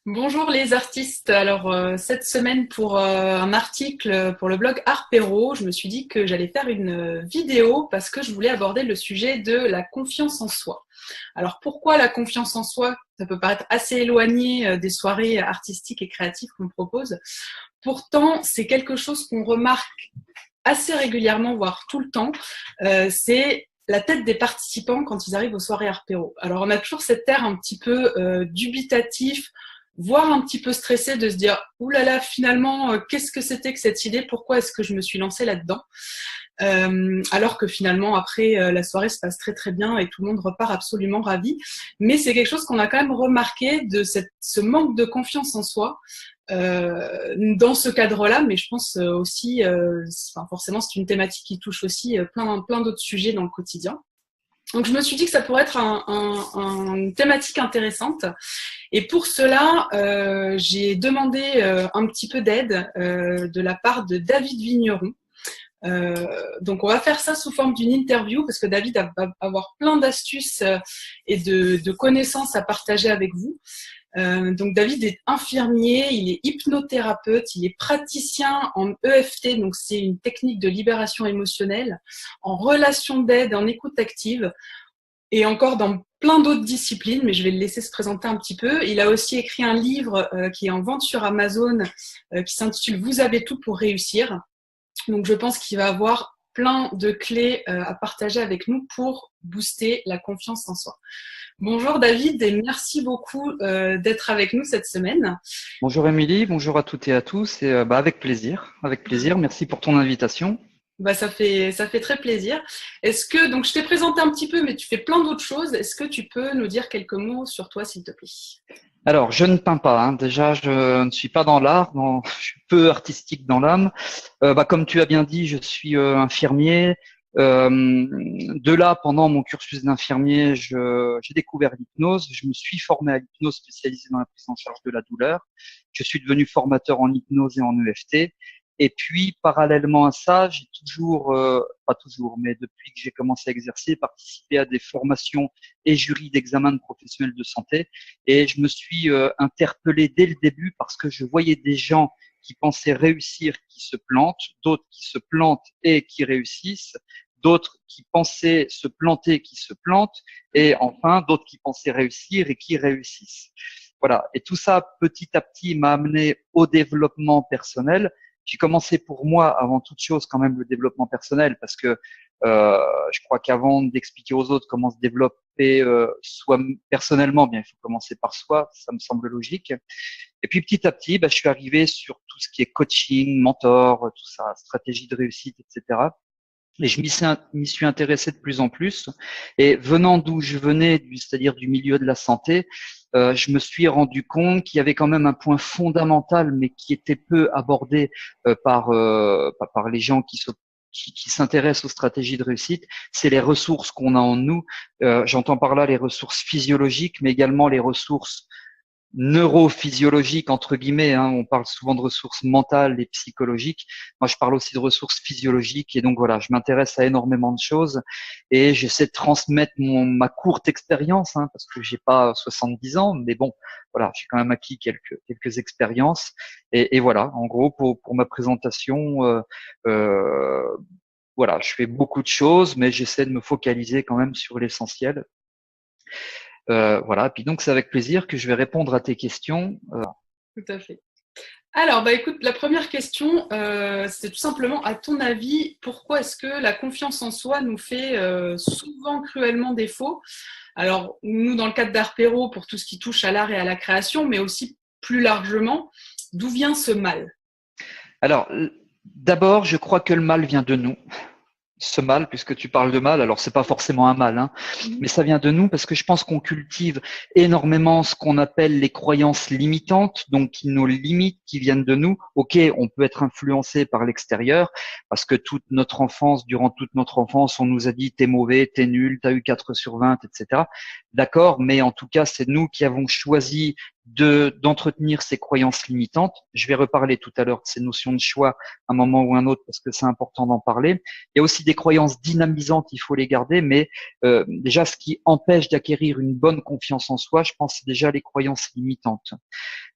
Bonjour les artistes. Alors cette semaine pour un article pour le blog Harpero, je me suis dit que j'allais faire une vidéo parce que je voulais aborder le sujet de la confiance en soi. Alors pourquoi la confiance en soi? Ça peut paraître assez éloigné des soirées artistiques et créatives qu'on propose. Pourtant, c'est quelque chose qu'on remarque assez régulièrement, voire tout le temps. C'est la tête des participants quand ils arrivent aux soirées Harpero. Alors on a toujours cette air un petit peu dubitatif, voire un petit peu stressé de se dire « Ouh là là, finalement, qu'est-ce que c'était que cette idée? Pourquoi est-ce que je me suis lancée là-dedans ?» Alors que finalement, après, la soirée se passe très très bien et tout le monde repart absolument ravi. Mais c'est quelque chose qu'on a quand même remarqué de ce manque de confiance en soi dans ce cadre-là, mais je pense aussi, enfin, forcément, c'est une thématique qui touche aussi plein d'autres sujets dans le quotidien. Donc je me suis dit que ça pourrait être une thématique intéressante. Et pour cela, j'ai demandé un petit peu d'aide de la part de David Vigneron. Donc on va faire ça sous forme d'une interview parce que David va avoir plein d'astuces et de connaissances à partager avec vous. Donc David est infirmier, il est hypnothérapeute, il est praticien en EFT, donc c'est une technique de libération émotionnelle, en relation d'aide, en écoute active, et encore dans plein d'autres disciplines, mais je vais le laisser se présenter un petit peu. Il a aussi écrit un livre qui est en vente sur Amazon, qui s'intitule « Vous avez tout pour réussir ». Donc je pense qu'il va avoir plein de clés à partager avec nous pour booster la confiance en soi. Bonjour David et merci beaucoup d'être avec nous cette semaine. Bonjour Émilie, bonjour à toutes et à tous et avec plaisir, avec plaisir. Merci pour ton invitation. Bah, ça fait très plaisir. Est-ce que, donc je t'ai présenté un petit peu, mais tu fais plein d'autres choses. Est-ce que tu peux nous dire quelques mots sur toi, s'il te plaît? Alors, je ne peins pas, hein. Déjà, je ne suis pas dans l'art, je suis peu artistique dans l'âme. Comme tu as bien dit, je suis infirmier. De là, pendant mon cursus d'infirmier, j'ai découvert l'hypnose. Je me suis formé à l'hypnose spécialisée dans la prise en charge de la douleur. Je suis devenu formateur en hypnose et en EFT. Et puis, parallèlement à ça, j'ai toujours, pas toujours, mais depuis que j'ai commencé à exercer, participé à des formations et jurys d'examen de professionnels de santé. Et je me suis interpellé dès le début parce que je voyais des gens qui pensaient réussir, qui se plantent, d'autres qui se plantent et qui réussissent, d'autres qui pensaient se planter, qui se plantent, et enfin d'autres qui pensaient réussir et qui réussissent. Voilà. Et tout ça, petit à petit, m'a amené au développement personnel. J'ai commencé pour moi, avant toute chose, quand même le développement personnel, parce que je crois qu'avant d'expliquer aux autres comment se développer soi personnellement, bien il faut commencer par soi, ça me semble logique. Et puis petit à petit, je suis arrivé sur tout ce qui est coaching, mentor, tout ça, stratégie de réussite, etc. Et je m'y suis intéressé de plus en plus. Et venant d'où je venais, c'est-à-dire du milieu de la santé, je me suis rendu compte qu'il y avait quand même un point fondamental, mais qui était peu abordé par les gens qui s'intéressent aux stratégies de réussite, c'est les ressources qu'on a en nous. J'entends par là les ressources physiologiques, mais également les ressources neurophysiologiques entre guillemets, hein. On parle souvent de ressources mentales et psychologiques. Moi, je parle aussi de ressources physiologiques. Et donc voilà, je m'intéresse à énormément de choses et j'essaie de transmettre ma courte expérience, hein, parce que j'ai pas 70 ans, mais bon, voilà, j'ai quand même acquis quelques expériences. Et voilà, en gros, pour ma présentation, voilà, je fais beaucoup de choses, mais j'essaie de me focaliser quand même sur l'essentiel. Voilà. Puis donc, c'est avec plaisir que je vais répondre à tes questions. Tout à fait. Alors, écoute, la première question, c'est tout simplement, à ton avis, pourquoi est-ce que la confiance en soi nous fait souvent cruellement défaut? Alors, nous, dans le cadre d'Harpero, pour tout ce qui touche à l'art et à la création, mais aussi plus largement, d'où vient ce mal? Alors, d'abord, je crois que le mal vient de nous. Ce mal, puisque tu parles de mal, alors c'est pas forcément un mal, hein, mais ça vient de nous parce que je pense qu'on cultive énormément ce qu'on appelle les croyances limitantes, donc qui nous limitent, qui viennent de nous. Ok, on peut être influencé par l'extérieur parce que durant toute notre enfance, on nous a dit t'es mauvais, t'es nul, t'as eu 4 sur 20, etc. D'accord, mais en tout cas, c'est nous qui avons choisi d'entretenir ces croyances limitantes. Je vais reparler tout à l'heure de ces notions de choix à un moment ou un autre parce que c'est important d'en parler. Il y a aussi des croyances dynamisantes, il faut les garder, mais déjà ce qui empêche d'acquérir une bonne confiance en soi, je pense, c'est déjà les croyances limitantes.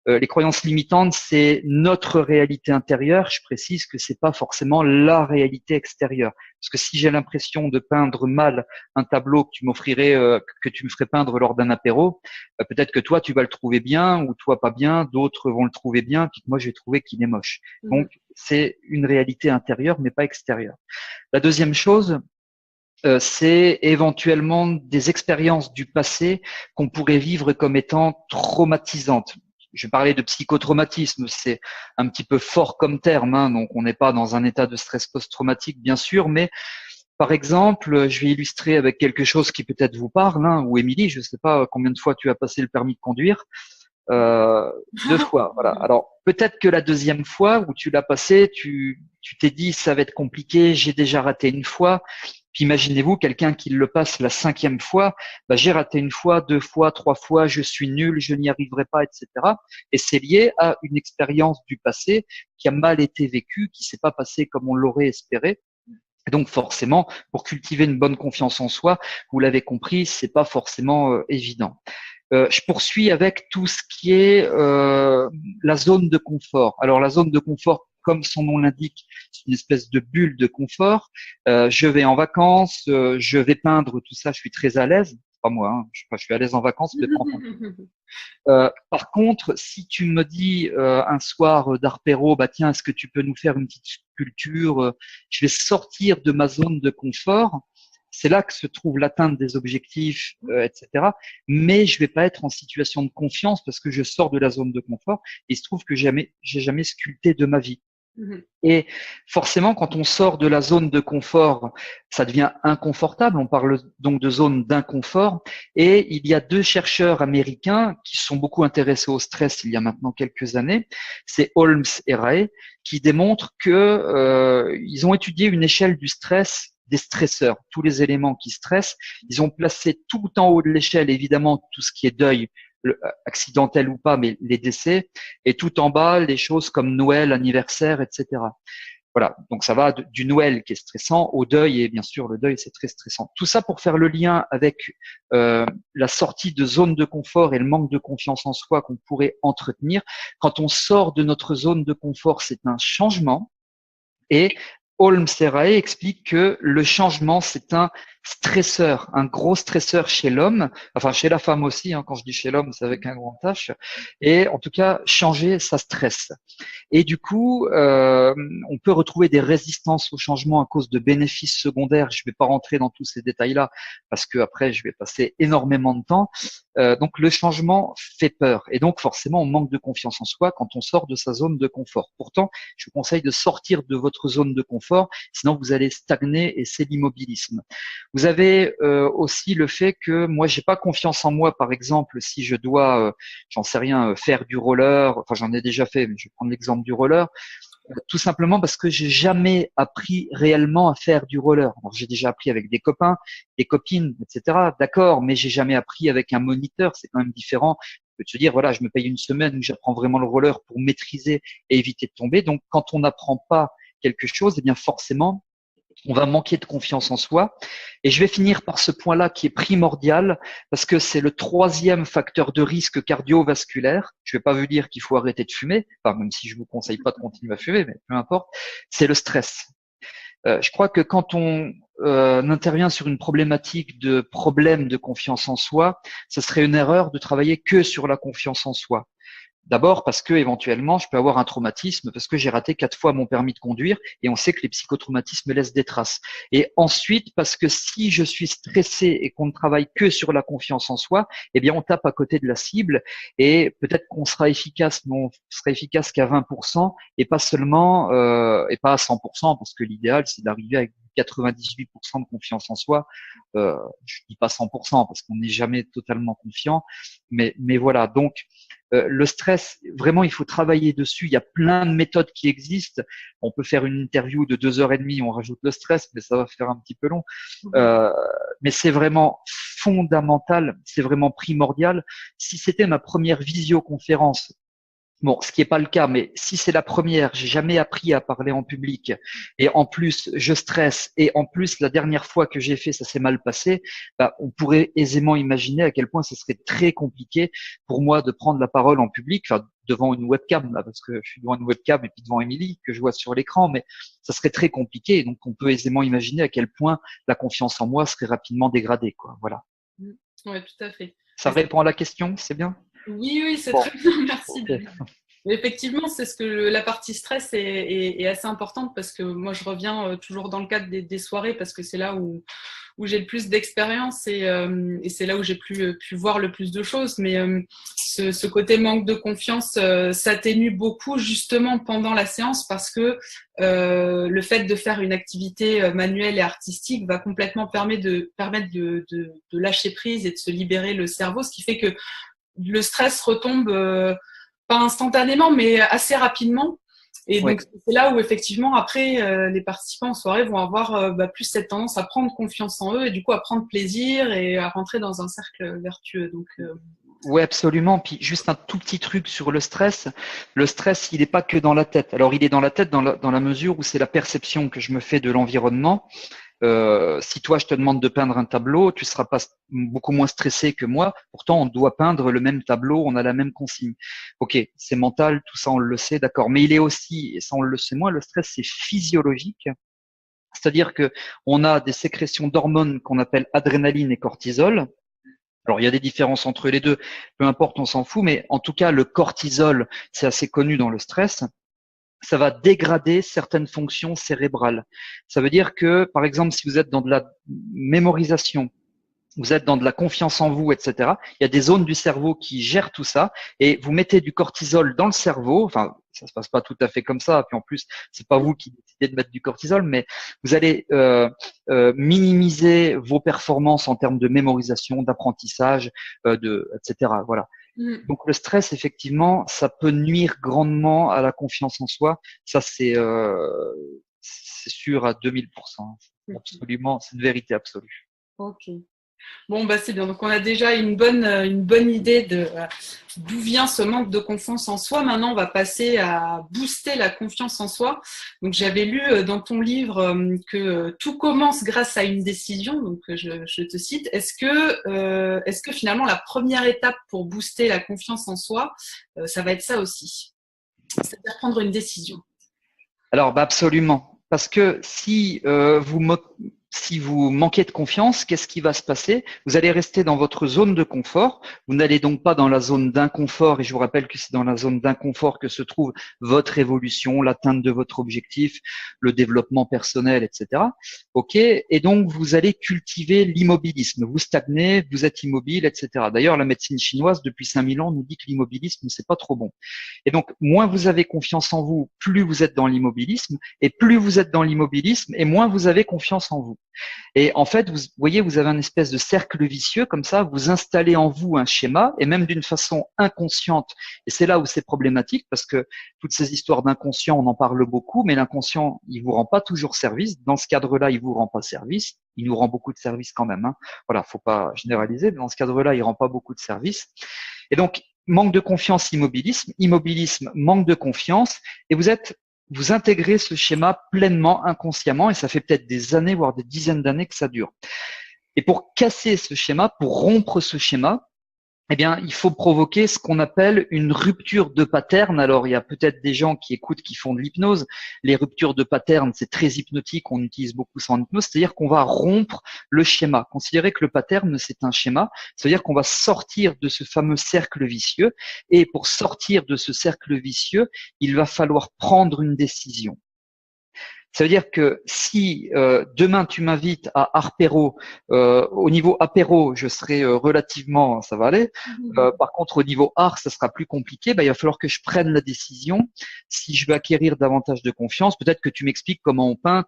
les croyances limitantes, c'est notre réalité intérieure. Je précise que c'est pas forcément la réalité extérieure. Parce que si j'ai l'impression de peindre mal un tableau que tu m'offrirais, que tu me ferais peindre lors d'un apéro, peut-être que toi tu vas le trouver bien ou toi pas bien, d'autres vont le trouver bien, puis que moi je vais trouver qu'il est moche. Donc c'est une réalité intérieure, mais pas extérieure. La deuxième chose, c'est éventuellement des expériences du passé qu'on pourrait vivre comme étant traumatisantes. Je parlais de psychotraumatisme, c'est un petit peu fort comme terme, hein, donc on n'est pas dans un état de stress post-traumatique, bien sûr, mais par exemple, je vais illustrer avec quelque chose qui peut-être vous parle, hein, ou Émilie, je ne sais pas combien de fois tu as passé le permis de conduire, 2 fois, voilà. Alors peut-être que la deuxième fois où tu l'as passé, tu t'es dit ça va être compliqué, j'ai déjà raté une fois. Puis imaginez-vous quelqu'un qui le passe la 5e fois, bah, j'ai raté une fois, 2 fois, 3 fois, je suis nul, je n'y arriverai pas, etc. Et c'est lié à une expérience du passé qui a mal été vécue, qui s'est pas passée comme on l'aurait espéré. Et donc forcément, pour cultiver une bonne confiance en soi, vous l'avez compris, c'est pas forcément évident. Je poursuis avec tout ce qui est la zone de confort. Alors la zone de confort, comme son nom l'indique, c'est une espèce de bulle de confort. Je vais en vacances, je vais peindre, tout ça, je suis très à l'aise. Pas moi, hein, je suis à l'aise en vacances, mais pas en par contre, si tu me dis un soir d'Arpero, bah tiens, est-ce que tu peux nous faire une petite sculpture je vais sortir de ma zone de confort. C'est là que se trouve l'atteinte des objectifs, etc. Mais je vais pas être en situation de confiance parce que je sors de la zone de confort. Et il se trouve que j'ai jamais sculpté de ma vie. Et forcément, quand on sort de la zone de confort, ça devient inconfortable. On parle donc de zone d'inconfort. Et il y a 2 chercheurs américains qui se sont beaucoup intéressés au stress il y a maintenant quelques années. C'est Holmes et Rae qui démontrent que ils ont étudié une échelle du stress des stresseurs, tous les éléments qui stressent. Ils ont placé tout en haut de l'échelle, évidemment, tout ce qui est deuil, accidentel ou pas, mais les décès, et tout en bas, les choses comme Noël, anniversaire, etc. Voilà, donc ça va du Noël qui est stressant au deuil, et bien sûr, le deuil, c'est très stressant. Tout ça pour faire le lien avec la sortie de zone de confort et le manque de confiance en soi qu'on pourrait entretenir. Quand on sort de notre zone de confort, c'est un changement, et Holmes et Rae explique que le changement, c'est un stresseur, un gros stresseur chez l'homme, enfin chez la femme aussi, hein, quand je dis chez l'homme, c'est avec un grand H, et en tout cas, changer, ça stresse. Et du coup, on peut retrouver des résistances au changement à cause de bénéfices secondaires. Je ne vais pas rentrer dans tous ces détails-là, parce que après, je vais passer énormément de temps. Donc le changement fait peur, et donc forcément, on manque de confiance en soi quand on sort de sa zone de confort. Pourtant, je vous conseille de sortir de votre zone de confort, sinon vous allez stagner, et c'est l'immobilisme. Vous avez aussi le fait que moi, j'ai pas confiance en moi, par exemple, si je dois, j'en sais rien, faire du roller. Enfin, j'en ai déjà fait, mais je vais prendre l'exemple du roller. Tout simplement parce que j'ai jamais appris réellement à faire du roller. Alors, j'ai déjà appris avec des copains, des copines, etc. D'accord, mais j'ai jamais appris avec un moniteur. C'est quand même différent que de se dire, voilà, je me paye une semaine où j'apprends vraiment le roller pour maîtriser et éviter de tomber. Donc, quand on n'apprend pas quelque chose, eh bien, forcément, on va manquer de confiance en soi. Et je vais finir par ce point-là qui est primordial parce que c'est le 3e facteur de risque cardiovasculaire. Je ne vais pas vous dire qu'il faut arrêter de fumer, enfin, même si je vous conseille pas de continuer à fumer, mais peu importe. C'est le stress. Je crois que quand on intervient sur une problématique de problème de confiance en soi, ce serait une erreur de travailler que sur la confiance en soi. D'abord parce que éventuellement je peux avoir un traumatisme parce que j'ai raté 4 fois mon permis de conduire et on sait que les psychotraumatismes laissent des traces. Et ensuite parce que si je suis stressé et qu'on ne travaille que sur la confiance en soi, eh bien on tape à côté de la cible et peut-être qu'on sera efficace, mais on sera efficace qu'à 20% et pas seulement et pas à 100% parce que l'idéal c'est d'arriver avec 98% de confiance en soi. Je dis pas 100% parce qu'on n'est jamais totalement confiant, mais voilà. Donc le stress, vraiment, il faut travailler dessus. Il y a plein de méthodes qui existent. On peut faire une interview de 2h30, on rajoute le stress, mais ça va faire un petit peu long. Mais c'est vraiment fondamental, c'est vraiment primordial. Si c'était ma première visioconférence, bon, ce qui n'est pas le cas, mais si c'est la première, j'ai jamais appris à parler en public et en plus je stresse et en plus la dernière fois que j'ai fait ça s'est mal passé, bah, on pourrait aisément imaginer à quel point ce serait très compliqué pour moi de prendre la parole en public, enfin devant une webcam, là, parce que je suis devant une webcam et puis devant Émilie, que je vois sur l'écran, mais ça serait très compliqué. Donc, on peut aisément imaginer à quel point la confiance en moi serait rapidement dégradée, quoi. Voilà. Oui, tout à fait. Ça répond à la question, c'est bien? Oui, oui, c'est Bon. très bien, merci Okay. David. Effectivement, c'est ce que la partie stress est assez importante parce que moi, je reviens toujours dans le cadre des soirées parce que c'est là où j'ai le plus d'expérience et c'est là où j'ai pu voir le plus de choses. Mais ce côté manque de confiance s'atténue beaucoup justement pendant la séance parce que le fait de faire une activité manuelle et artistique va complètement permettre de lâcher prise et de se libérer le cerveau, ce qui fait que le stress retombe pas instantanément, mais assez rapidement. Et donc, c'est là où, effectivement, après, les participants en soirée vont avoir plus cette tendance à prendre confiance en eux et du coup à prendre plaisir et à rentrer dans un cercle vertueux. Donc, oui, absolument. Puis juste un tout petit truc sur le stress. Le stress, il n'est pas que dans la tête. Alors, il est dans la tête dans la mesure où c'est la perception que je me fais de l'environnement. Si toi je te demande de peindre un tableau, tu seras pas beaucoup moins stressé que moi. Pourtant, on doit peindre le même tableau, on a la même consigne. Ok, c'est mental, tout ça on le sait, d'accord. Mais il est aussi, et ça on le sait moins, le stress c'est physiologique. C'est-à-dire que on a des sécrétions d'hormones qu'on appelle adrénaline et cortisol. Alors, il y a des différences entre les deux, peu importe, on s'en fout, mais en tout cas, le cortisol, c'est assez connu dans le stress. Ça va dégrader certaines fonctions cérébrales. Ça veut dire que, par exemple, si vous êtes dans de la mémorisation, vous êtes dans de la confiance en vous, etc., il y a des zones du cerveau qui gèrent tout ça et vous mettez du cortisol dans le cerveau. Enfin, ça se passe pas tout à fait comme ça. Puis en plus, c'est pas vous qui décidez de mettre du cortisol, mais vous allez minimiser vos performances en termes de mémorisation, d'apprentissage, etc. Voilà. Donc le stress, effectivement, ça peut nuire grandement à la confiance en soi. Ça, c'est sûr à 2000%. Absolument, c'est une vérité absolue. Ok. Bon, bah c'est bien. Donc, on a déjà une bonne idée de d'où vient ce manque de confiance en soi. Maintenant, on va passer à booster la confiance en soi. Donc, j'avais lu dans ton livre que tout commence grâce à une décision. Donc, je te cite. Est-ce que finalement, la première étape pour booster la confiance en soi, ça va être ça aussi, c'est-à-dire prendre une décision? Alors, bah absolument. Parce que si si vous manquez de confiance, qu'est-ce qui va se passer? Vous allez rester dans votre zone de confort. Vous n'allez donc pas dans la zone d'inconfort. Et je vous rappelle que c'est dans la zone d'inconfort que se trouve votre évolution, l'atteinte de votre objectif, le développement personnel, etc. Ok. Et donc, vous allez cultiver l'immobilisme. Vous stagnez, vous êtes immobile, etc. D'ailleurs, la médecine chinoise, depuis 5000 ans, nous dit que l'immobilisme, c'est pas trop bon. Et donc, moins vous avez confiance en vous, plus vous êtes dans l'immobilisme. Et plus vous êtes dans l'immobilisme, et moins vous avez confiance en vous. Et en fait, vous voyez, vous avez un espèce de cercle vicieux comme ça, vous installez en vous un schéma, et même d'une façon inconsciente. Et c'est là où c'est problématique, parce que toutes ces histoires d'inconscient, on en parle beaucoup, mais l'inconscient, il vous rend pas toujours service. Dans ce cadre-là, il vous rend pas service. Il nous rend beaucoup de service quand même. Hein. Voilà, faut pas généraliser, mais dans ce cadre-là, il rend pas beaucoup de service. Et donc, manque de confiance, immobilisme, immobilisme, manque de confiance, et vous intégrez ce schéma pleinement, inconsciemment, et ça fait peut-être des années, voire des dizaines d'années que ça dure. Et pour casser ce schéma, pour rompre ce schéma, eh bien, il faut provoquer ce qu'on appelle une rupture de pattern. Alors, il y a peut-être des gens qui écoutent, qui font de l'hypnose. Les ruptures de pattern, c'est très hypnotique. On utilise beaucoup ça en hypnose. C'est-à-dire qu'on va rompre le schéma. Considérez que le pattern, c'est un schéma. C'est-à-dire qu'on va sortir de ce fameux cercle vicieux. Et pour sortir de ce cercle vicieux, il va falloir prendre une décision. Ça veut dire que si demain tu m'invites à Arpéro, au niveau apéro, je serai relativement, ça va aller. Par contre, au niveau art, ça sera plus compliqué. Bah, il va falloir que je prenne la décision. Si je veux acquérir davantage de confiance, peut-être que tu m'expliques comment on peint,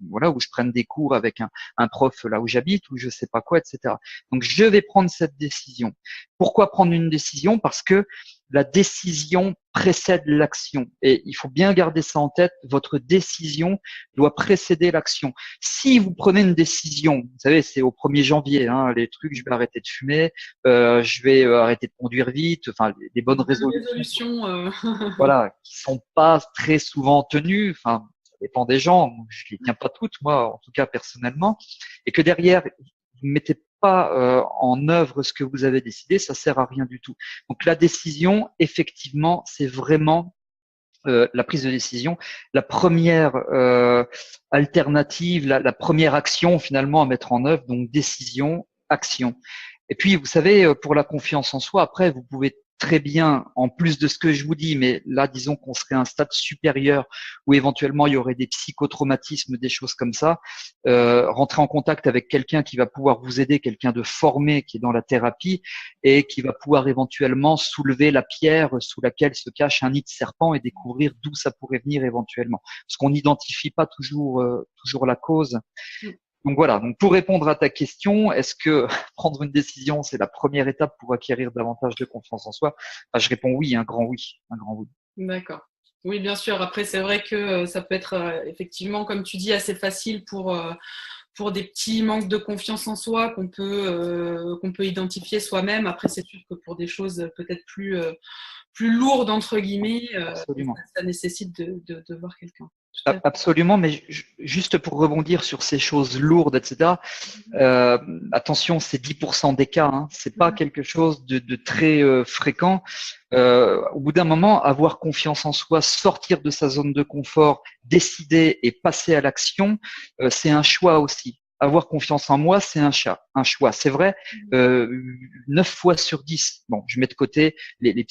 voilà, où je prenne des cours avec un prof là où j'habite, ou je sais pas quoi, etc. Donc, je vais prendre cette décision. Pourquoi prendre une décision? Parce que la décision précède l'action. Et il faut bien garder ça en tête. Votre décision doit précéder l'action. Si vous prenez une décision, vous savez, c'est au 1er janvier, hein, les trucs, je vais arrêter de fumer, je vais arrêter de conduire vite, enfin, des bonnes résolutions. Voilà, qui sont pas très souvent tenues. Enfin, ça dépend des gens. Je les tiens pas toutes, moi, en tout cas, personnellement. Et que derrière, vous mettez pas en œuvre ce que vous avez décidé, ça sert à rien du tout. Donc la décision, effectivement, c'est vraiment la prise de décision, la première alternative, la première action finalement à mettre en œuvre. Donc décision, action. Et puis, vous savez, pour la confiance en soi, après, vous pouvez très bien, en plus de ce que je vous dis, mais là, disons qu'on serait à un stade supérieur où éventuellement il y aurait des psychotraumatismes, des choses comme ça, rentrer en contact avec quelqu'un qui va pouvoir vous aider, quelqu'un de formé qui est dans la thérapie et qui va pouvoir éventuellement soulever la pierre sous laquelle se cache un nid de serpent et découvrir d'où ça pourrait venir éventuellement. Parce qu'on n'identifie pas toujours la cause. Donc voilà, donc pour répondre à ta question, est-ce que prendre une décision, c'est la première étape pour acquérir davantage de confiance en soi? Je réponds oui, un grand oui, un grand oui. D'accord. Oui, bien sûr. Après, c'est vrai que ça peut être effectivement, comme tu dis, assez facile pour des petits manques de confiance en soi qu'on peut identifier soi-même. Après, c'est sûr que pour des choses peut-être plus lourdes, entre guillemets, Absolument. ça nécessite de voir quelqu'un. Absolument, mais juste pour rebondir sur ces choses lourdes, etc. Attention, c'est 10% des cas, hein, c'est pas quelque chose de très fréquent. Au bout d'un moment, avoir confiance en soi, sortir de sa zone de confort, décider et passer à l'action, c'est un choix aussi. Avoir confiance en moi, c'est un choix. C'est vrai, 9 fois sur 10. Bon, je mets de côté les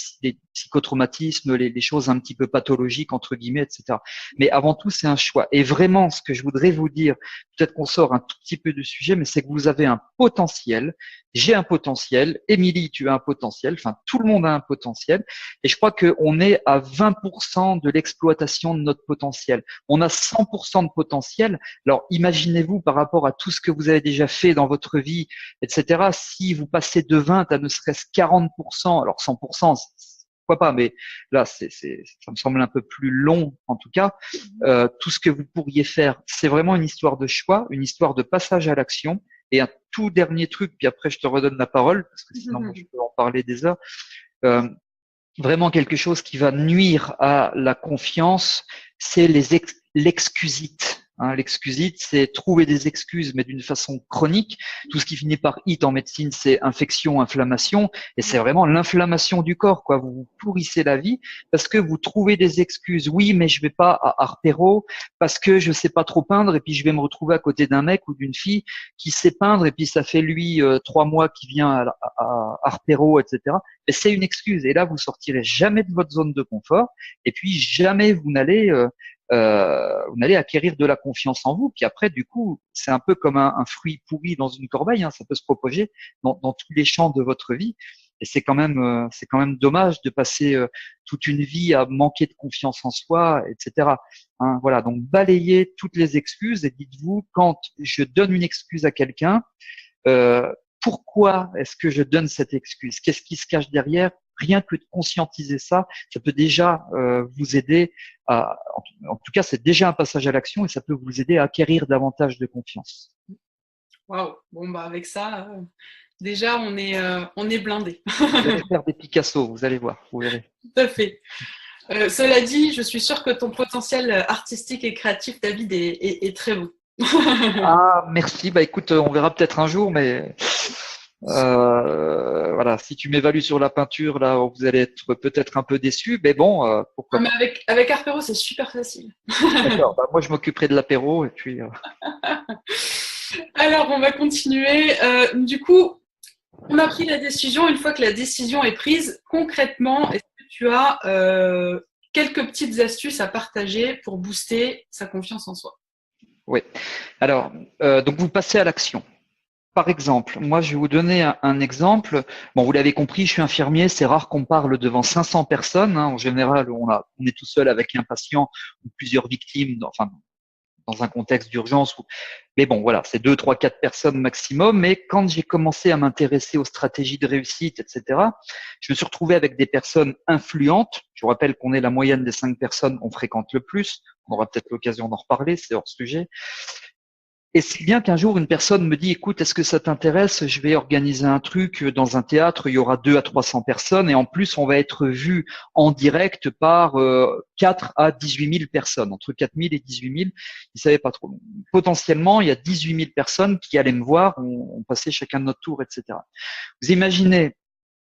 psychotraumatismes, les choses un petit peu pathologiques, entre guillemets, etc. Mais avant tout, c'est un choix. Et vraiment, ce que je voudrais vous dire, peut-être qu'on sort un tout petit peu du sujet, mais c'est que vous avez un potentiel. J'ai un potentiel. Émilie, tu as un potentiel. Enfin, tout le monde a un potentiel. Et je crois qu'on est à 20% de l'exploitation de notre potentiel. On a 100% de potentiel. Alors, imaginez-vous par rapport à tout ce que vous avez déjà fait dans votre vie, etc. Si vous passez de 20 à ne serait-ce 40%, alors 100%, pourquoi pas, mais là, ça me semble un peu plus long en tout cas. Tout ce que vous pourriez faire, c'est vraiment une histoire de choix, une histoire de passage à l'action. Et un tout dernier truc, puis après je te redonne la parole, parce que sinon moi, je peux en parler des heures. Vraiment quelque chose qui va nuire à la confiance, c'est l'excusite. Hein, l'excusite, c'est trouver des excuses, mais d'une façon chronique. Tout ce qui finit par it en médecine, c'est infection, inflammation, et c'est vraiment l'inflammation du corps, quoi. Vous vous pourrissez la vie parce que vous trouvez des excuses. Oui, mais je vais pas à Harpero parce que je sais pas trop peindre, et puis je vais me retrouver à côté d'un mec ou d'une fille qui sait peindre, et puis ça fait lui 3 mois qu'il vient à Harpero, etc. Et c'est une excuse. Et là, vous sortirez jamais de votre zone de confort, et puis jamais vous n'allez acquérir de la confiance en vous. Puis après, du coup, c'est un peu comme un fruit pourri dans une corbeille, hein, ça peut se propager dans tous les champs de votre vie. Et c'est quand même dommage de passer toute une vie à manquer de confiance en soi, etc. Hein, voilà. Donc balayez toutes les excuses et dites-vous, quand je donne une excuse à quelqu'un, pourquoi est-ce que je donne cette excuse? Qu'est-ce qui se cache derrière? Rien que de conscientiser ça, ça peut déjà vous aider en tout cas, c'est déjà un passage à l'action et ça peut vous aider à acquérir davantage de confiance. Waouh. Bon, bah avec ça, déjà on est blindé. Vous allez faire des Picasso, vous allez voir, vous verrez. Tout à fait. Cela dit, je suis sûre que ton potentiel artistique et créatif, David, est très beau. Ah, merci. Bah écoute, on verra peut-être un jour, mais voilà, si tu m'évalues sur la peinture, là, vous allez être peut-être un peu déçu, mais bon, pourquoi pas. Mais avec Harpero, c'est super facile. D'accord, bah moi je m'occuperai de l'apéro et puis. Alors, on va continuer. Du coup, on a pris la décision. Une fois que la décision est prise, concrètement, est-ce que tu as quelques petites astuces à partager pour booster sa confiance en soi? Oui. Alors, donc vous passez à l'action. Par exemple, moi je vais vous donner un exemple. Bon, vous l'avez compris, je suis infirmier. C'est rare qu'on parle devant 500 personnes. Hein. En général, on est tout seul avec un patient ou plusieurs victimes. Enfin, dans un contexte d'urgence. Mais bon, voilà, c'est 2, 3, 4 personnes maximum. Mais quand j'ai commencé à m'intéresser aux stratégies de réussite, etc., je me suis retrouvé avec des personnes influentes. Je vous rappelle qu'on est la moyenne des 5 personnes qu'on fréquente le plus. On aura peut-être l'occasion d'en reparler, c'est hors sujet. Et si bien qu'un jour, une personne me dit, écoute, est-ce que ça t'intéresse? Je vais organiser un truc dans un théâtre, il y aura 200 à 300 personnes et en plus, on va être vu en direct par 4 à 18 000 personnes, entre 4 000 et 18 000. Ils savaient pas trop. Potentiellement, il y a 18 000 personnes qui allaient me voir, on passait chacun de notre tour, etc. Vous imaginez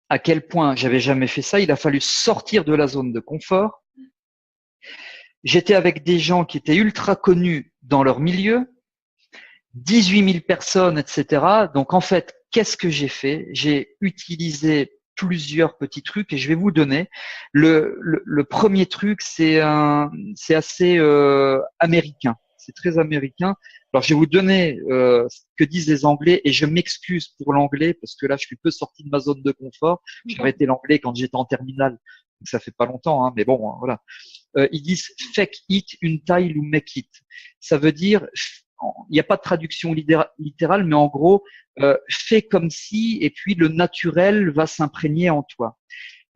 à quel point j'avais jamais fait ça. Il a fallu sortir de la zone de confort. J'étais avec des gens qui étaient ultra connus dans leur milieu. 18 000 personnes, etc. Donc, en fait, qu'est-ce que j'ai fait? J'ai utilisé plusieurs petits trucs et je vais vous donner. Le premier truc, c'est assez américain. C'est très américain. Alors, je vais vous donner ce que disent les Anglais et je m'excuse pour l'anglais parce que là, je suis peu sorti de ma zone de confort. J'ai arrêté l'anglais quand j'étais en terminale. Donc, ça fait pas longtemps, hein, mais bon, hein, voilà. Ils disent fake it until you make it. Ça veut dire il n'y a pas de traduction littérale, mais en gros, fais comme si, et puis le naturel va s'imprégner en toi.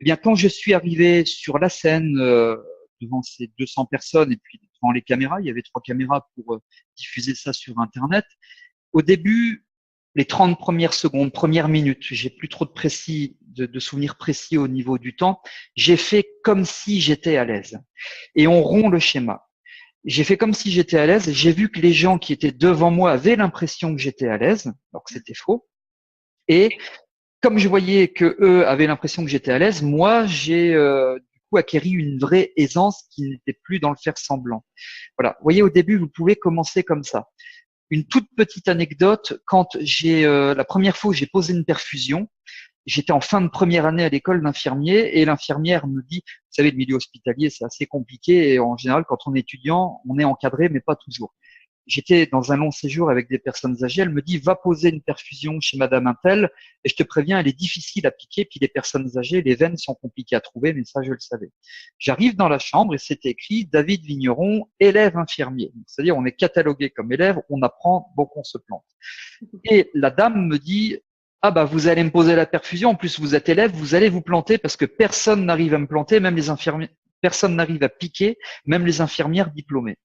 Eh bien, quand je suis arrivé sur la scène devant ces 200 personnes et puis devant les caméras, il y avait 3 caméras pour diffuser ça sur Internet. Au début, les 30 premières secondes, premières minutes, j'ai plus trop de souvenirs précis au niveau du temps. J'ai fait comme si j'étais à l'aise. Et on rompt le schéma. J'ai fait comme si j'étais à l'aise. J'ai vu que les gens qui étaient devant moi avaient l'impression que j'étais à l'aise, alors que c'était faux. Et comme je voyais que eux avaient l'impression que j'étais à l'aise, moi j'ai du coup acquéri une vraie aisance qui n'était plus dans le faire semblant. Voilà. Vous voyez, au début, vous pouvez commencer comme ça. Une toute petite anecdote. Quand la première fois où j'ai posé une perfusion, j'étais en fin de première année à l'école d'infirmier et l'infirmière me dit, vous savez, le milieu hospitalier, c'est assez compliqué et en général, quand on est étudiant, on est encadré, mais pas toujours. J'étais dans un long séjour avec des personnes âgées. Elle me dit, va poser une perfusion chez Madame Intel et je te préviens, elle est difficile à piquer. Puis les personnes âgées, les veines sont compliquées à trouver, mais ça, je le savais. J'arrive dans la chambre et c'est écrit David Vigneron, élève infirmier. C'est-à-dire, on est catalogué comme élève, on apprend, donc on se plante. Et la dame me dit, ah bah vous allez me poser la perfusion, en plus vous êtes élève, vous allez vous planter parce que personne n'arrive à me planter, même les infirmiers, personne n'arrive à piquer, même les infirmières diplômées.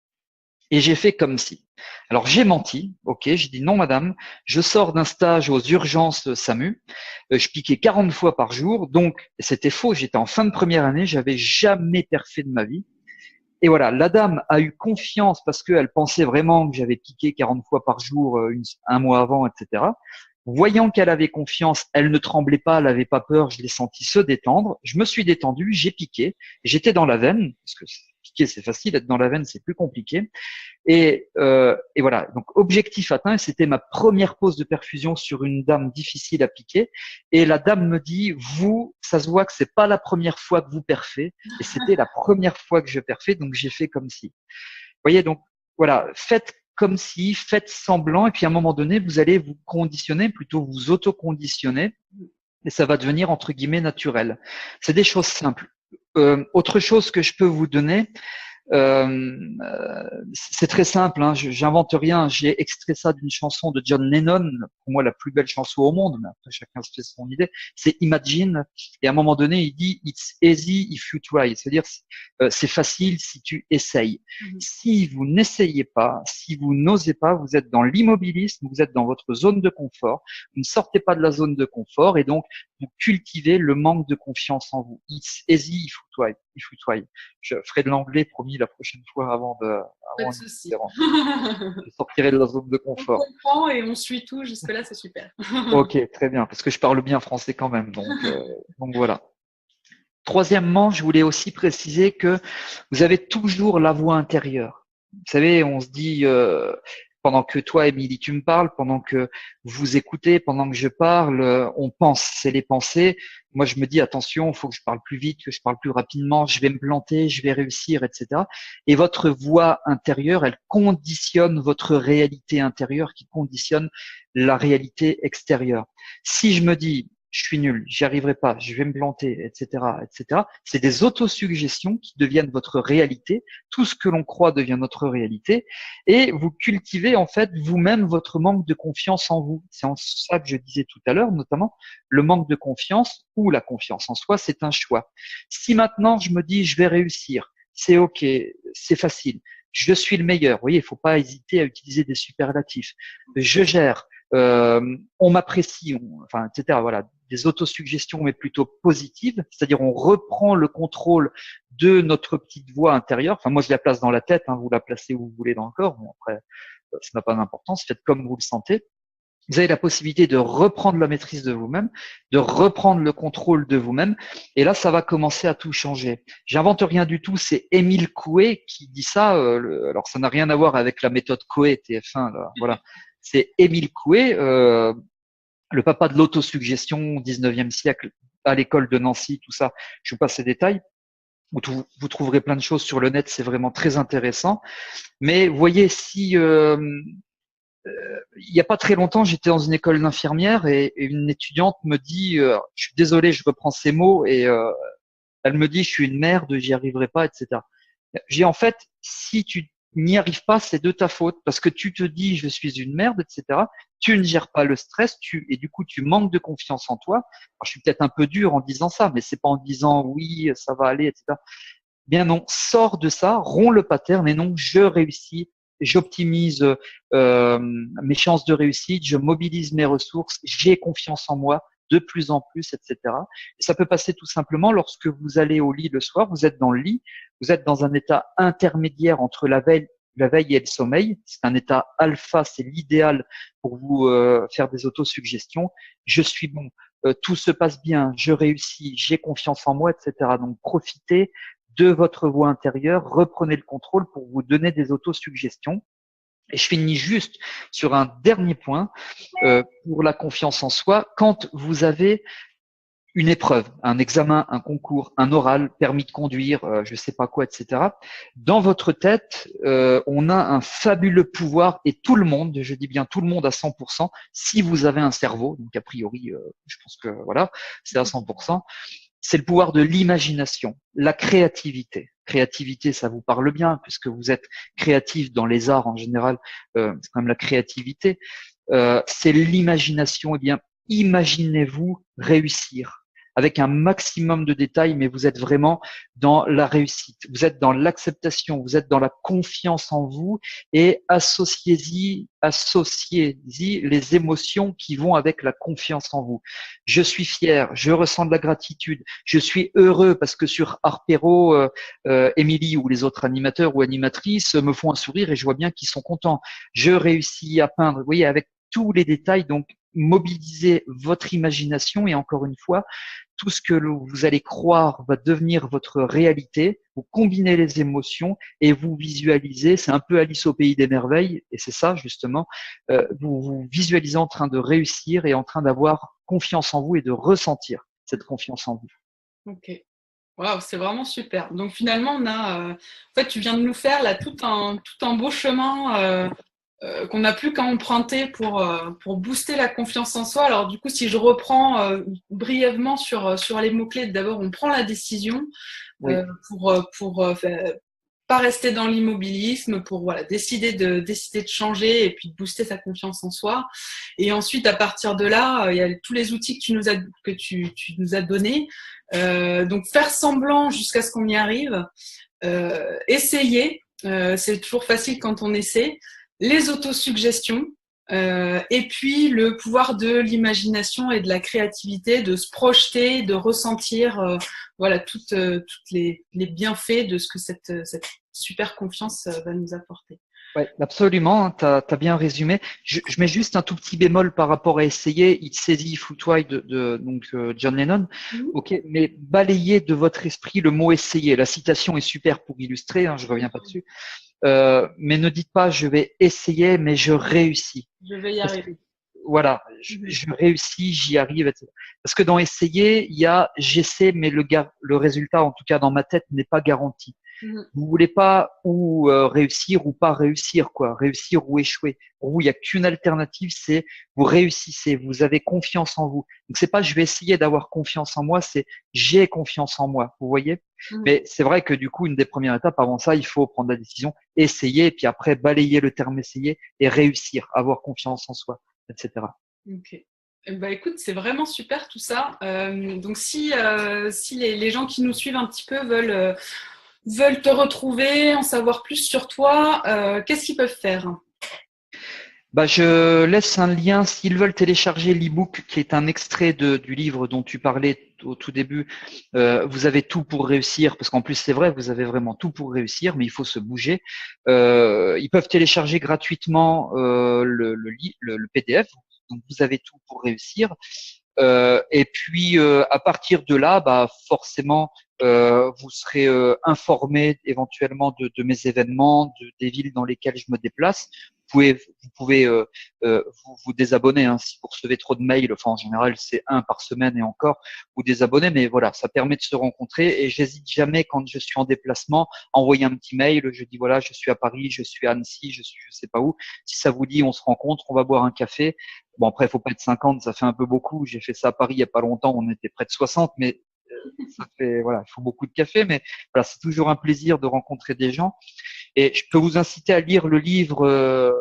Et j'ai fait comme si. Alors j'ai menti, ok, j'ai dit non madame, je sors d'un stage aux urgences SAMU, je piquais 40 fois par jour, donc c'était faux, j'étais en fin de première année, j'avais jamais perfé de ma vie. Et voilà, la dame a eu confiance parce qu'elle pensait vraiment que j'avais piqué 40 fois par jour un mois avant, etc. Voyant qu'elle avait confiance, elle ne tremblait pas, elle n'avait pas peur, je l'ai senti se détendre. Je me suis détendu, j'ai piqué, j'étais dans la veine, parce que piquer c'est facile, être dans la veine c'est plus compliqué. Et voilà, donc objectif atteint, c'était ma première pose de perfusion sur une dame difficile à piquer. Et la dame me dit, vous, ça se voit que c'est pas la première fois que vous perfez, et c'était la première fois que je perfais, donc j'ai fait comme si. Vous voyez, donc voilà, faites comme si, faites semblant, et puis à un moment donné, vous allez vous conditionner, plutôt vous auto-conditionner, et ça va devenir entre guillemets naturel. C'est des choses simples. Autre chose que je peux vous donner, c'est très simple, hein, j'invente rien. J'ai extrait ça d'une chanson de John Lennon, pour moi la plus belle chanson au monde, mais après chacun se fait son idée. C'est Imagine, et à un moment donné, il dit It's easy if you try, c'est-à-dire c'est facile si tu essayes. Si vous n'essayez pas, si vous n'osez pas, vous êtes dans l'immobilisme, vous êtes dans votre zone de confort, vous ne sortez pas de la zone de confort, et donc vous cultivez le manque de confiance en vous. It's easy if you try. If you try. Je ferai de l'anglais, promis, la prochaine fois avant de. Pas de souci. Je sortirai de la zone de confort. On comprend et on suit tout. Jusque-là, c'est super. Ok, très bien, parce que je parle bien français quand même. Donc voilà. Troisièmement, je voulais aussi préciser que vous avez toujours la voix intérieure. Vous savez, on se dit, pendant que toi, Émilie, tu me parles, pendant que vous écoutez, pendant que je parle, on pense, c'est les pensées. Moi, je me dis, attention, il faut que je parle plus vite, que je parle plus rapidement, je vais me planter, je vais réussir, etc. Et votre voix intérieure, elle conditionne votre réalité intérieure qui conditionne la réalité extérieure. Si je me dis, je suis nul, j'y arriverai pas, je vais me planter, etc., etc. C'est des autosuggestions qui deviennent votre réalité. Tout ce que l'on croit devient notre réalité. Et vous cultivez en fait vous-même votre manque de confiance en vous. C'est en ça que je disais tout à l'heure, notamment le manque de confiance ou la confiance en soi, c'est un choix. Si maintenant je me dis je vais réussir, c'est ok, c'est facile. Je suis le meilleur. Vous voyez, il faut pas hésiter à utiliser des superlatifs. Je gère. On m'apprécie, enfin, etc. Voilà, des autosuggestions, mais plutôt positives. C'est-à-dire, on reprend le contrôle de notre petite voix intérieure. Enfin, moi, je la place dans la tête. Vous la placez où vous voulez dans le corps. Bon, après, ça n'a pas d'importance. Faites comme vous le sentez. Vous avez la possibilité de reprendre la maîtrise de vous-même, de reprendre le contrôle de vous-même. Et là, ça va commencer à tout changer. J'invente rien du tout. C'est Émile Coué qui dit ça. Alors, ça n'a rien à voir avec la méthode Coué TF1. Là, voilà. C'est Émile Coué, le papa de l'autosuggestion au 19e siècle, à l'école de Nancy, tout ça. Je vous passe ces détails. Vous trouverez plein de choses sur le net. C'est vraiment très intéressant. Mais vous voyez, si il n'y a pas très longtemps, j'étais dans une école d'infirmière et une étudiante me dit, je suis désolé, je reprends ces mots, et elle me dit, je suis une merde, j'y arriverai pas, etc. J'ai en fait, si tu n'y arrives pas, c'est de ta faute, parce que tu te dis, je suis une merde, etc. Tu ne gères pas le stress, et du coup, tu manques de confiance en toi. Alors, je suis peut-être un peu dur en disant ça, mais c'est pas en disant oui, ça va aller, etc. Bien non, sors de ça, romps le pattern, et non, je réussis, j'optimise mes chances de réussite, je mobilise mes ressources, j'ai confiance en moi de plus en plus, etc. Et ça peut passer tout simplement lorsque vous allez au lit le soir, vous êtes dans le lit, vous êtes dans un état intermédiaire entre la veille et le sommeil. C'est un état alpha, c'est l'idéal pour vous faire des autosuggestions. Je suis bon, tout se passe bien, je réussis, j'ai confiance en moi, etc. Donc profitez de votre voix intérieure, reprenez le contrôle pour vous donner des autosuggestions. Et je finis juste sur un dernier point pour la confiance en soi. Quand vous avez une épreuve, un examen, un concours, un oral, permis de conduire, je sais pas quoi, etc. Dans votre tête, on a un fabuleux pouvoir, et tout le monde, je dis bien tout le monde à 100%, si vous avez un cerveau, donc a priori, je pense que voilà, c'est à 100%. C'est le pouvoir de l'imagination, la créativité. Créativité, ça vous parle bien, puisque vous êtes créatif dans les arts en général, c'est quand même la créativité. C'est l'imagination. Eh bien, imaginez-vous réussir avec un maximum de détails, mais vous êtes vraiment dans la réussite, vous êtes dans l'acceptation, vous êtes dans la confiance en vous, et associez-y les émotions qui vont avec la confiance en vous. Je suis fier, je ressens de la gratitude, je suis heureux parce que sur Harpero, Émilie ou les autres animateurs ou animatrices me font un sourire et je vois bien qu'ils sont contents. Je réussis à peindre, vous voyez, avec tous les détails. Donc, mobilisez votre imagination, et encore une fois, tout ce que vous allez croire va devenir votre réalité. Vous combinez les émotions et vous visualisez. C'est un peu Alice au pays des merveilles, et c'est ça justement. Vous vous visualisez en train de réussir et en train d'avoir confiance en vous et de ressentir cette confiance en vous. Ok. Waouh, c'est vraiment super. Donc finalement, on a, en fait, tu viens de nous faire là tout un beau chemin qu'on n'a plus qu'à emprunter pour booster la confiance en soi. Alors du coup, si je reprends brièvement sur les mots-clés, d'abord, on prend la décision Oui. pour pas rester dans l'immobilisme, pour voilà, décider de changer et puis de booster sa confiance en soi. Et ensuite, à partir de là, il y a tous les outils que tu nous as donnés. Donc faire semblant jusqu'à ce qu'on y arrive, essayer, c'est toujours facile quand on essaie, les autosuggestions, et puis le pouvoir de l'imagination et de la créativité, de se projeter, de ressentir voilà, toutes les bienfaits de ce que cette super confiance va nous apporter. Ouais, absolument, tu as bien résumé. Je mets juste un tout petit bémol par rapport à essayer. It's easy, if you try donc John Lennon. Ok, mais balayez de votre esprit le mot essayer. La citation est super pour illustrer, je reviens pas dessus. Mais ne dites pas je vais essayer, mais je réussis. Je vais y arriver. Voilà, je réussis, j'y arrive, etc. Parce que dans essayer, il y a j'essaie, mais le résultat, en tout cas dans ma tête, n'est pas garanti. Vous voulez pas ou réussir ou pas réussir, quoi. Réussir ou échouer. Pour vous, il n'y a qu'une alternative, c'est vous réussissez, vous avez confiance en vous. Donc c'est pas je vais essayer d'avoir confiance en moi, c'est j'ai confiance en moi. Vous voyez? Mais c'est vrai que du coup, une des premières étapes avant ça, il faut prendre la décision, essayer, et puis après balayer le terme essayer et réussir, avoir confiance en soi, etc. Ok. Bah écoute, c'est vraiment super tout ça. Donc si les gens qui nous suivent un petit peu veulent veulent te retrouver, en savoir plus sur toi, qu'est-ce qu'ils peuvent faire? Bah, je laisse un lien s'ils veulent télécharger l'e-book qui est un extrait du livre dont tu parlais au tout début. Vous avez tout pour réussir, parce qu'en plus c'est vrai, vous avez vraiment tout pour réussir, mais il faut se bouger. Ils peuvent télécharger gratuitement le PDF. Donc vous avez tout pour réussir. Et puis à partir de là, bah forcément, vous serez informé éventuellement de mes événements, des villes dans lesquelles je me déplace. Vous pouvez vous désabonner hein, si vous recevez trop de mails. Enfin, en général, c'est un par semaine et encore, vous désabonner. Mais voilà, ça permet de se rencontrer. Et j'hésite jamais quand je suis en déplacement, à envoyer un petit mail. Je dis voilà, je suis à Paris, je suis à Annecy, je suis je sais pas où. Si ça vous dit, on se rencontre, on va boire un café. Bon, après, il faut pas être 50, ça fait un peu beaucoup. J'ai fait ça à Paris il y a pas longtemps, on était près de 60, mais ça fait, voilà, il faut beaucoup de café, mais voilà, c'est toujours un plaisir de rencontrer des gens. Et je peux vous inciter à lire le livre,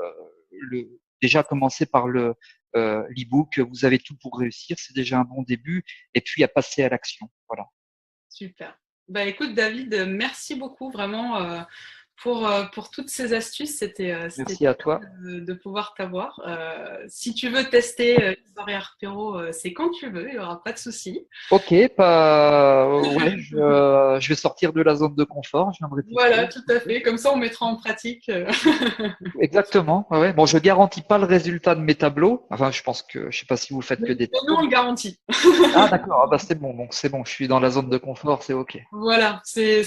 déjà commencer par l'e-book. Vous avez tout pour réussir, c'est déjà un bon début. Et puis à passer à l'action. Voilà. Super. Bah écoute David, merci beaucoup vraiment pour toutes ces astuces. C'était Merci à toi. de pouvoir t'avoir. Si tu veux tester l'histoire Arpero, c'est quand tu veux, il n'y aura pas de souci. Ok, ouais, je vais sortir de la zone de confort, je viendrai Voilà, tester. tout à fait. Comme ça, on mettra en pratique. Exactement. Ouais, ouais. Bon, je garantis pas le résultat de mes tableaux. Enfin, je pense que, je sais pas si vous faites que Mais des nous, on tableaux. le garantit. Ah, d'accord. Ah, bah, c'est bon. Donc, c'est bon. Je suis dans la zone de confort. C'est OK. Voilà, c'est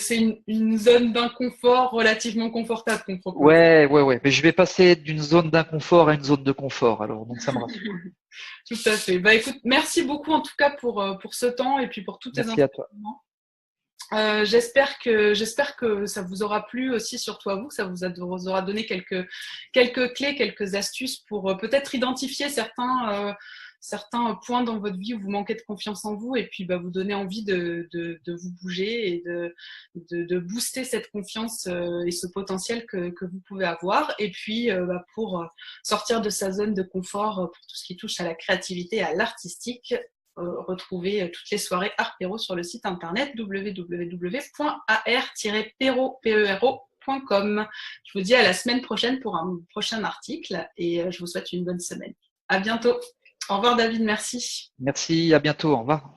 une zone d'inconfort relativement confortable qu'on propose. Ouais, ouais, ouais. Mais je vais passer d'une zone d'inconfort à une zone de confort. Alors, donc, ça me rassure. Tout à fait. Bah écoute, merci beaucoup en tout cas pour ce temps et puis pour toutes tes Merci à toi. informations. J'espère que ça vous aura plu aussi, surtout à vous, que ça vous aura donné quelques clés, quelques astuces pour peut-être identifier certains points dans votre vie où vous manquez de confiance en vous et puis bah, vous donner envie de vous bouger et de booster cette confiance et ce potentiel que vous pouvez avoir. Et puis bah, pour sortir de sa zone de confort pour tout ce qui touche à la créativité et à l'artistique, retrouver toutes les soirées Arpero sur le site internet www.ar-pero.com. Je vous dis à la semaine prochaine pour un prochain article et je vous souhaite une bonne semaine. À bientôt. Au revoir David, merci. Merci. À bientôt. Au revoir.